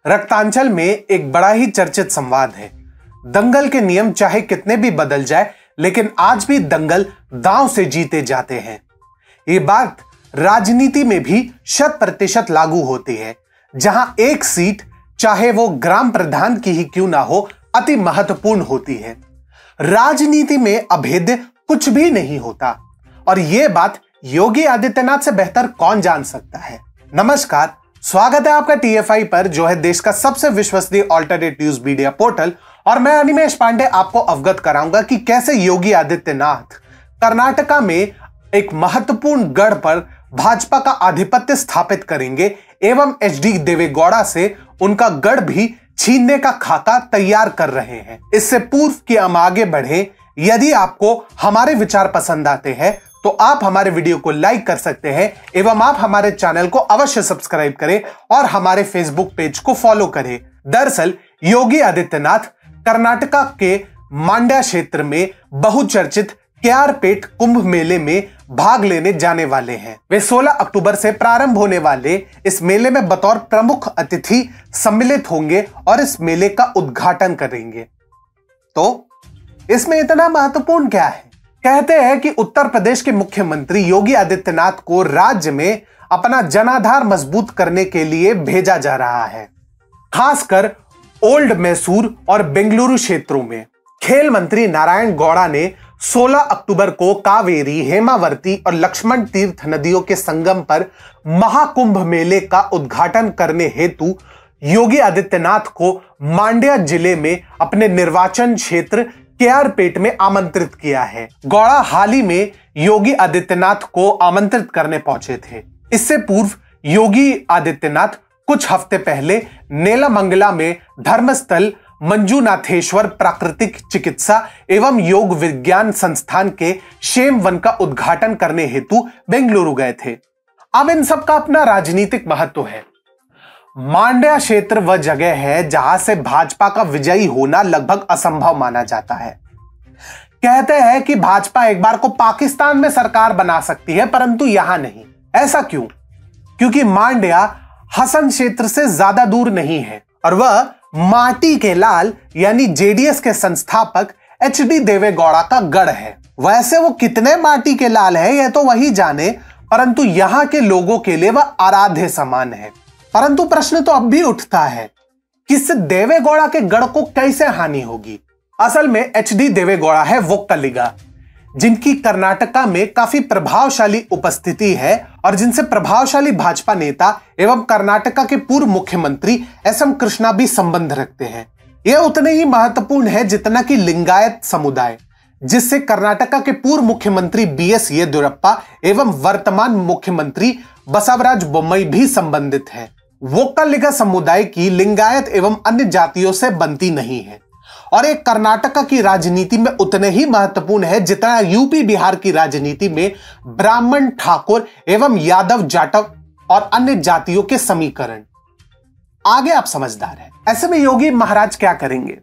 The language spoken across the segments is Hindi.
रक्तांचल में एक बड़ा ही चर्चित संवाद है। दंगल के नियम चाहे कितने भी बदल जाए, लेकिन आज भी दंगल दांव से जीते जाते हैं। ये बात राजनीति में भी 100% लागू होती है, जहां एक सीट चाहे वो ग्राम प्रधान की ही क्यों ना हो, अति महत्वपूर्ण होती है। राजनीति में अभेद्य कुछ भी नहीं होता, और यह बात योगी आदित्यनाथ से बेहतर कौन जान सकता है। नमस्कार, स्वागत है आपका TFI पर, जो है देश का सबसे विश्वसनीय ऑल्टरनेट न्यूज मीडिया पोर्टल। और मैं अनिमेश पांडे आपको अवगत कराऊंगा कि कैसे योगी आदित्यनाथ कर्नाटका में एक महत्वपूर्ण गढ़ पर भाजपा का आधिपत्य स्थापित करेंगे एवं HD देवेगौड़ा से उनका गढ़ भी छीनने का खाका तैयार कर रहे हैं। इससे पूर्व कि हम आगे बढ़े, यदि आपको हमारे विचार पसंद आते हैं तो आप हमारे वीडियो को लाइक कर सकते हैं एवं आप हमारे चैनल को अवश्य सब्सक्राइब करें और हमारे फेसबुक पेज को फॉलो करें। दरअसल योगी आदित्यनाथ कर्नाटका के मांड्या क्षेत्र में बहुचर्चित केआरपेट कुंभ मेले में भाग लेने जाने वाले हैं। वे 16 अक्टूबर से प्रारंभ होने वाले इस मेले में बतौर प्रमुख अतिथि सम्मिलित होंगे और इस मेले का उद्घाटन करेंगे। तो इसमें इतना महत्वपूर्ण क्या है? कहते हैं कि उत्तर प्रदेश के मुख्यमंत्री योगी आदित्यनाथ को राज्य में अपना जनाधार मजबूत करने के लिए भेजा जा रहा है। खासकर ओल्ड मैसूर और बेंगलुरु क्षेत्रों में खेल मंत्री नारायण गौड़ा ने 16 अक्टूबर को कावेरी, हेमावती और लक्ष्मण तीर्थ नदियों के संगम पर महाकुंभ मेले का उद्घाटन करने हेतु योगी आदित्यनाथ को मांड्या जिले में अपने निर्वाचन क्षेत्र केआरपेट में आमंत्रित किया है। गौड़ा हाल ही में योगी आदित्यनाथ को आमंत्रित करने पहुंचे थे। इससे पूर्व योगी आदित्यनाथ कुछ हफ्ते पहले नेलामंगला में धर्मस्थल मंजुनाथेश्वर प्राकृतिक चिकित्सा एवं योग विज्ञान संस्थान के शेम वन का उद्घाटन करने हेतु बेंगलुरु गए थे। अब इन सब का अपना राजनीतिक महत्व है। मांड्या क्षेत्र वह जगह है जहां से भाजपा का विजयी होना लगभग असंभव माना जाता है। कहते हैं कि भाजपा एक बार को पाकिस्तान में सरकार बना सकती है, परंतु यहां नहीं। ऐसा क्यों? क्योंकि मांड्या हसन क्षेत्र से ज्यादा दूर नहीं है और वह माटी के लाल यानी JDS के संस्थापक HD देवेगौड़ा का गढ़ है। वैसे वो कितने माटी के लाल है यह तो वही जाने, परंतु यहां के लोगों के लिए वह आराध्य समान है। परंतु प्रश्न तो अब भी उठता है कि इससे देवेगौड़ा के गढ़ को कैसे हानि होगी। असल में HD देवेगौड़ा है वो कलिगा, जिनकी कर्नाटका में काफी प्रभावशाली उपस्थिति है और जिनसे प्रभावशाली भाजपा नेता एवं कर्नाटका के पूर्व मुख्यमंत्री SM कृष्णा भी संबंध रखते हैं। यह उतने ही महत्वपूर्ण है जितना कि लिंगायत समुदाय, जिससे कर्नाटका के पूर्व मुख्यमंत्री BS येदियुरप्पा एवं वर्तमान मुख्यमंत्री बसवराज बोम्मई भी संबंधित है। वोक्कलिगा समुदाय की लिंगायत एवं अन्य जातियों से बनती नहीं है और एक कर्नाटका की राजनीति में उतने ही महत्वपूर्ण है जितना यूपी बिहार की राजनीति में ब्राह्मण, ठाकुर एवं यादव, जाटव और अन्य जातियों के समीकरण। आगे आप समझदार हैं। ऐसे में योगी महाराज क्या करेंगे?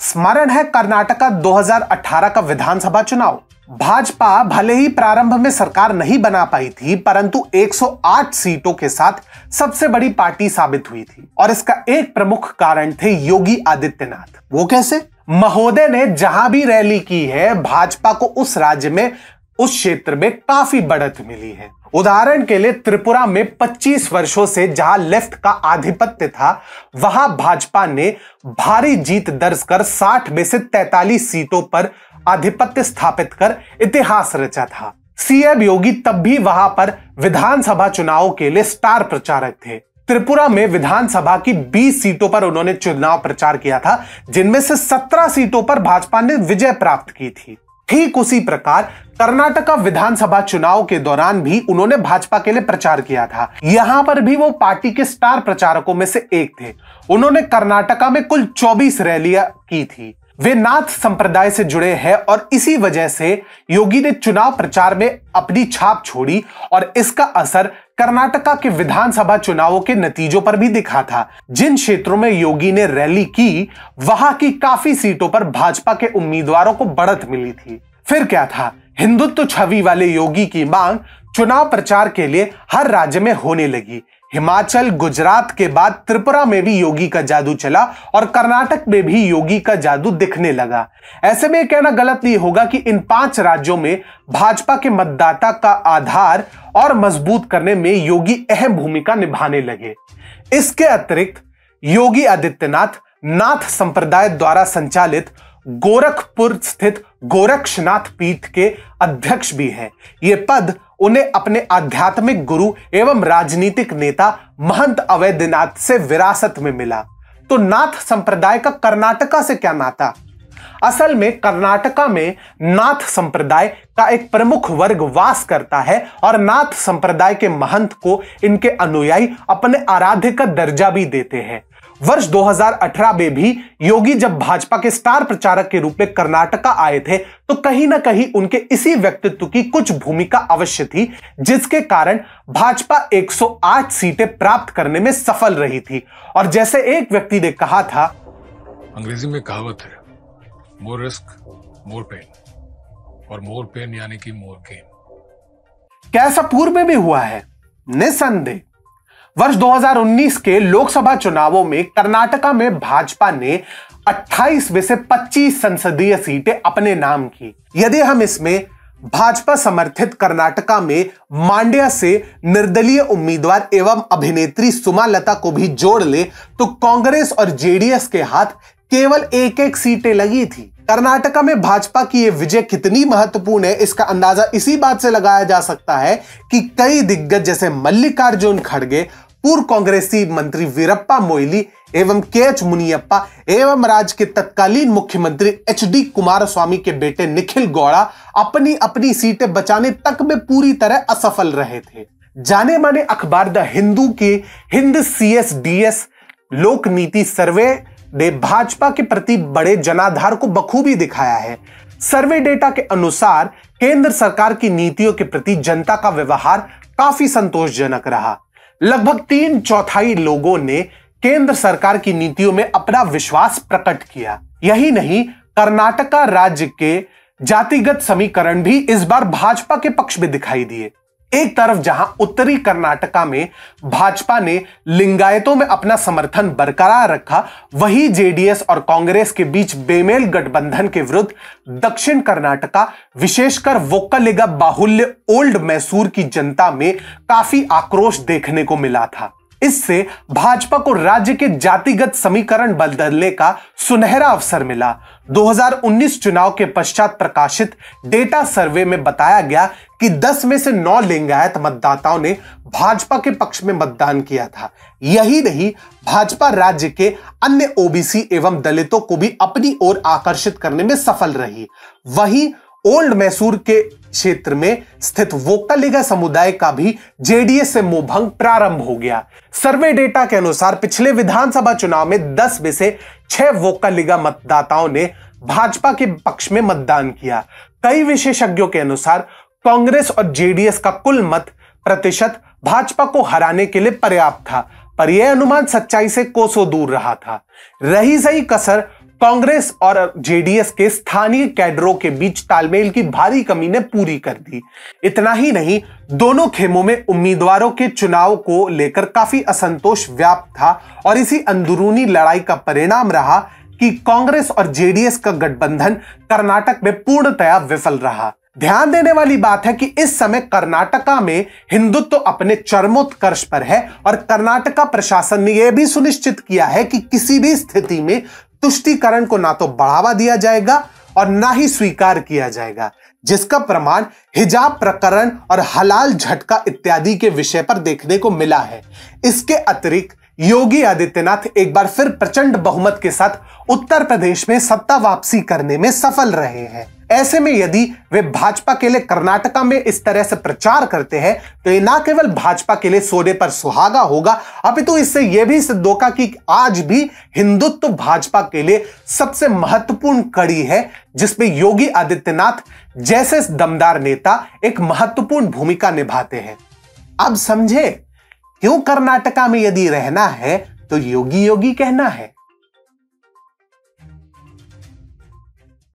स्मरण है कर्नाटका 2018 का विधानसभा चुनाव। भाजपा भले ही प्रारंभ में सरकार नहीं बना पाई थी, परंतु 108 सीटों के साथ सबसे बड़ी पार्टी साबित हुई थी और इसका एक प्रमुख कारण थे योगी आदित्यनाथ। वो कैसे? महोदय ने जहां भी रैली की है, भाजपा को उस राज्य में, उस क्षेत्र में काफी बढ़त मिली है। उदाहरण के लिए त्रिपुरा में 25 वर्षों से जहां लेफ्ट का आधिपत्य था, वहां भाजपा ने भारी जीत दर्ज कर 60 में से 43 सीटों पर आधिपत्य स्थापित कर इतिहास रचा था। CM योगी तब भी वहां पर विधानसभा चुनाव के लिए स्टार प्रचारक थे। त्रिपुरा में विधानसभा की 20 सीटों पर उन्होंने चुनाव प्रचार किया था, जिनमें से 17 सीटों पर भाजपा ने विजय प्राप्त की थी। ठीक उसी प्रकार कर्नाटका विधानसभा चुनाव के दौरान भी उन्होंने भाजपा के लिए प्रचार किया था। यहां पर भी वो पार्टी के स्टार प्रचारकों में से एक थे। उन्होंने कर्नाटका में कुल 24 रैलियां की थी। वे नाथ संप्रदाय से जुड़े हैं और इसी वजह से योगी ने चुनाव प्रचार में अपनी छाप छोड़ी और इसका असर कर्नाटका के विधानसभा चुनावों के नतीजों पर भी दिखा था। जिन क्षेत्रों में योगी ने रैली की, वहां की काफी सीटों पर भाजपा के उम्मीदवारों को बढ़त मिली थी। फिर क्या था? हिंदुत्व छवि वाले योगी की मांग चुनाव प्रचार के लिए हर राज्य में होने लगी। हिमाचल गुजरात के बाद त्रिपुरा में भी योगी का जादू चला और कर्नाटक में भी योगी का जादू दिखने लगा। ऐसे में कहना गलत नहीं होगा कि इन 5 राज्यों में भाजपा के मतदाता का आधार और मजबूत करने में योगी अहम भूमिका निभाने लगे। इसके अतिरिक्त योगी आदित्यनाथ नाथ संप्रदाय द्वारा संचालित गोरखपुर स्थित गोरक्षनाथ पीठ के अध्यक्ष भी हैं। यह पद उन्हें अपने आध्यात्मिक गुरु एवं राजनीतिक नेता महंत अवैधनाथ से विरासत में मिला। तो नाथ संप्रदाय का कर्नाटका से क्या नाता? असल में कर्नाटका में नाथ संप्रदाय का एक प्रमुख वर्ग वास करता है और नाथ संप्रदाय के महंत को इनके अनुयायी अपने आराध्य का दर्जा भी देते हैं। वर्ष 2018 में भी योगी जब भाजपा के स्टार प्रचारक के रूप में कर्नाटका आए थे तो कहीं ना कहीं उनके इसी व्यक्तित्व की कुछ भूमिका अवश्य थी, जिसके कारण भाजपा 108 सीटें प्राप्त करने में सफल रही थी। और जैसे एक व्यक्ति ने कहा था, अंग्रेजी में कहावत है, मोर रिस्क मोर पेन, और मोर पेन यानी कि मोर गेन। कैसा पूर्व में भी हुआ है? निसंदेह। वर्ष 2019 के लोकसभा चुनावों में कर्नाटका में भाजपा ने 28 में से 25 संसदीय सीटें अपने नाम की। यदि हम इसमें भाजपा समर्थित कर्नाटका में मांड्या से निर्दलीय उम्मीदवार एवं अभिनेत्री सुमलता को भी जोड़ ले तो कांग्रेस और जेडीएस के हाथ केवल एक सीटें लगी थी। कर्नाटका में भाजपा की यह विजय कितनी महत्वपूर्ण है, इसका अंदाजा इसी बात से लगाया जा सकता है कि कई दिग्गज जैसे मल्लिकार्जुन खड़गे, पूर्व कांग्रेसी मंत्री वीरप्पा मोइली एवं के.एच. मुनियप्पा एवं राज्य के तत्कालीन मुख्यमंत्री एच.डी. कुमारस्वामी के बेटे निखिल गौड़ा अपनी अपनी सीटें बचाने तक में पूरी तरह असफल रहे थे। जाने माने अखबार द हिंदू के हिंद CSDS लोक नीति सर्वे ने भाजपा के प्रति बड़े जनाधार को बखूबी दिखाया है। सर्वे डेटा के अनुसार केंद्र सरकार की नीतियों के प्रति जनता का व्यवहार काफी संतोषजनक रहा। लगभग 3/4 लोगों ने केंद्र सरकार की नीतियों में अपना विश्वास प्रकट किया। यही नहीं, कर्नाटका राज्य के जातिगत समीकरण भी इस बार भाजपा के पक्ष में दिखाई दिए। एक तरफ जहां उत्तरी कर्नाटका में भाजपा ने लिंगायतों में अपना समर्थन बरकरार रखा, वहीं जेडीएस और कांग्रेस के बीच बेमेल गठबंधन के विरुद्ध दक्षिण कर्नाटका, विशेषकर वोक्कलिगा बाहुल्य ओल्ड मैसूर की जनता में काफी आक्रोश देखने को मिला था। इससे भाजपा को राज्य के जातिगत समीकरण बदलने का सुनहरा अवसर मिला। 2019 चुनाव के पश्चात प्रकाशित डेटा सर्वे में बताया गया कि 10 में से 9 लिंगायत मतदाताओं ने भाजपा के पक्ष में मतदान किया था। यही नहीं, भाजपा राज्य के अन्य ओबीसी एवं दलितों को भी अपनी ओर आकर्षित करने में सफल रही। वहीं ओल्ड मैसूर के क्षेत्र में स्थित वोक्कलिगा समुदाय का भी जेडीएस से मोहभंग प्रारंभ हो गया। सर्वे डेटा के अनुसार पिछले विधानसभा चुनाव में 10 में से 6 वोक्कलिगा मतदाताओं ने भाजपा के पक्ष में मतदान किया। कई विशेषज्ञों के अनुसार कांग्रेस और जेडीएस का कुल मत प्रतिशत भाजपा को हराने के लिए पर्याप्त था, पर यह अनुमान सच्चाई से कोसों दूर रहा था। रही सही कसर कांग्रेस और जेडीएस के स्थानीय कैडरों के बीच तालमेल की भारी कमी ने पूरी कर दी। इतना ही नहीं, दोनों खेमों में उम्मीदवारों के चुनाव को लेकर काफी असंतोष व्याप्त था और इसी अंदरूनी लड़ाई का परिणाम रहा कि कांग्रेस और जेडीएस का गठबंधन कर्नाटक में पूर्णतया विफल रहा। ध्यान देने वाली बात है कि इस समय कर्नाटका में हिंदुत्व अपने चरमोत्कर्ष पर है और कर्नाटका प्रशासन ने यह भी सुनिश्चित किया है कि किसी भी स्थिति में तुष्टीकरण को ना तो बढ़ावा दिया जाएगा और ना ही स्वीकार किया जाएगा, जिसका प्रमाण हिजाब प्रकरण और हलाल झटका इत्यादि के विषय पर देखने को मिला है। इसके अतिरिक्त योगी आदित्यनाथ एक बार फिर प्रचंड बहुमत के साथ उत्तर प्रदेश में सत्ता वापसी करने में सफल रहे हैं। ऐसे में यदि वे भाजपा के लिए कर्नाटका में इस तरह से प्रचार करते हैं तो ये ना केवल भाजपा के लिए सोने पर सुहागा होगा, अपितु इससे यह भी सिद्ध होगा कि आज भी हिंदुत्व भाजपा के लिए सबसे महत्वपूर्ण कड़ी है, जिसमें योगी आदित्यनाथ जैसे दमदार नेता एक महत्वपूर्ण भूमिका निभाते हैं। अब समझे क्यों कर्नाटका में यदि रहना है तो योगी योगी कहना है।